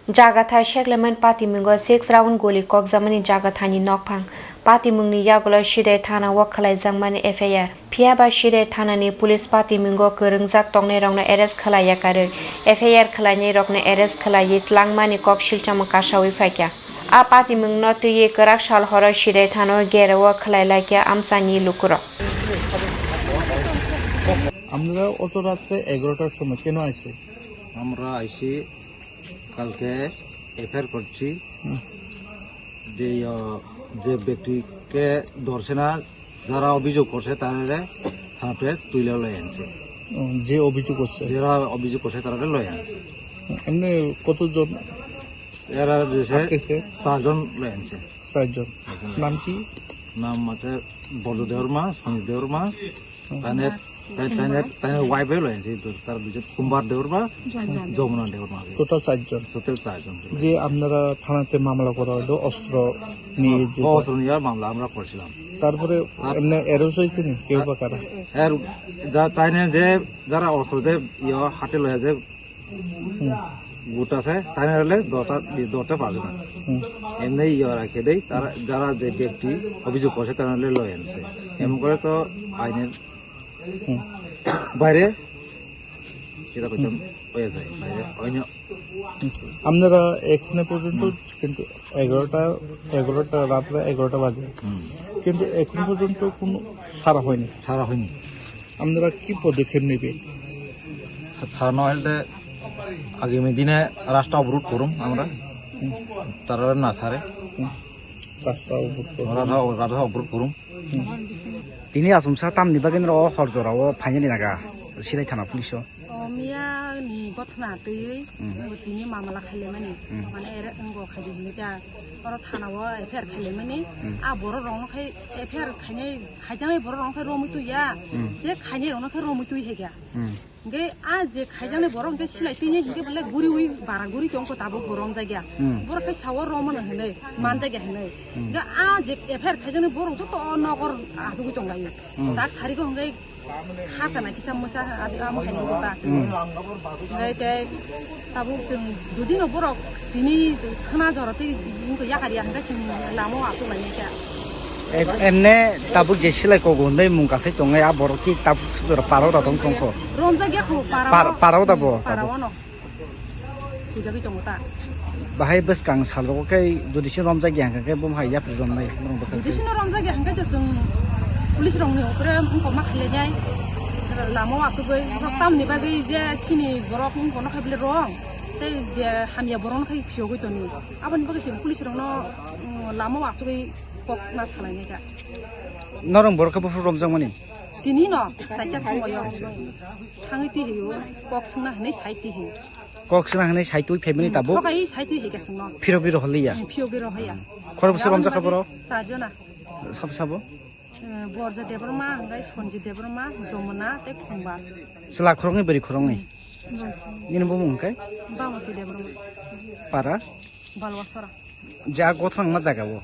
Jagathai Shekleman Patimungo 6 round goli kokjamani Jagathani nokphang Patimungni yagolo shide thana wakhalai jangmani FIR Phiaba shide thanani police Patimungo korungjak tongnai rokno arrest khalaya kare FIR khlainai rokno arrest khlai tlangmani kok shilchama kashawi faikya A Patimungno tuye karak shal horo shide thano gerawa khlailakya amsani lukuro আমরা অত রাতে 11টার সময় কেন আইছি আমরা আইছি কালকে FIR করছি যে যে ব্যক্তিকে ধরছে না যারা অভিযোগ করছে তারা থানাতে তুলে লয়ে আনছে যে অভিযোগ করছে যারা অভিযোগ করছে তারা লয়ে আনছে এমনি কতজন এরা চারজন লয়ে আনছে চারজন নাম কি নাম আছে বজদেওর মা সনি দেওর মা তাই ওয়াইফে লয়ে আনছে তার দুজন কুম্বার দেওর মা যমুনা দেওর মা টোটাল চারজন যে আপনারা থানাতে মামলা করা হলো অস্ত্র নিয়ে মামলা আমরা করছিলাম তারপরে এমনি এরোস হয়েছে নি কেউ বা কারা তাই না যে যারা অস্ত্র যে হাতে লয়ে যে গুট আছে তাই না হলে দরটা পারবে না এমনি রাখে দেয় তারা যারা যে ব্যক্তি অভিযোগ করছে তারা হলে লয়ে আনছে এমন করে তো আইনের বাইরে এটা করতাম হয়ে যায় বাইরে অন্য আপনারা এখানে পর্যন্ত কিন্তু 11টা রাত্রে 11টা বাজে কিন্তু এখন পর্যন্ত কোনো সারা হয়নি আপনারা কি পদক্ষেপ নেবে সারা না হলে আগামী দিনে রাস্তা অবরোধ করুম আমরা তারা না সারে রাস্তা অবরোধ করুম Dini asumsa tam ni bagian ro horjora o phanyani naga silai thana police Miya ni gotna tei botini mamala khale mani mane ere ngo khadi ni ta oro thana wa FIR khale mani a boro rong khai FIR khane khajang boro rong khai romu tu ya je khane rong khai romu tu hega nge a je khajang boro nge silai tini hinge bole guri ui bara guri kyong ko tabo borom jagya boro khai sawa roman hene man jagya hene nge a je FIR khajang boro to nogor asu tong lai dak sari ko nge khata na kicham musa am khane ko ta se ngai te tabu sing judi no borok tini khana jorate ko yakari hanga sing lamo asu lai ka enne tabuk je silai ko gondai mungka sai tongai a borok ki tabuk sujor paro da tong ko romja gya ko paro da bo parawono kujagi tongota bahai bes kang salo kai jodi sin romja gya ka kai bom hai ya pridom nai judi sin romja gya hanga je sing police rong ni okre ko makhale nyai lamo asu gai tam ni bagai je sini borok ko no khable rong te je hamya boron khai phio gai toni aban bagai sing police rong no lamo asu gai pok na salai ne ka norong borok bo romja mani tini no saita samoyo thangi ti hiyo pok sungna hne saiti hi kok sina hne sai tui family tabo kai saiti hi ka sungno phiro holiya phio gero hoya khor bus romja khaboro sajona sabo borja debrma ngai sonji debrma jomuna te khongba sela khorong ni beri khorong ni nin bo mung kai bamati debrma para balwasara ja gothang ma jaga bo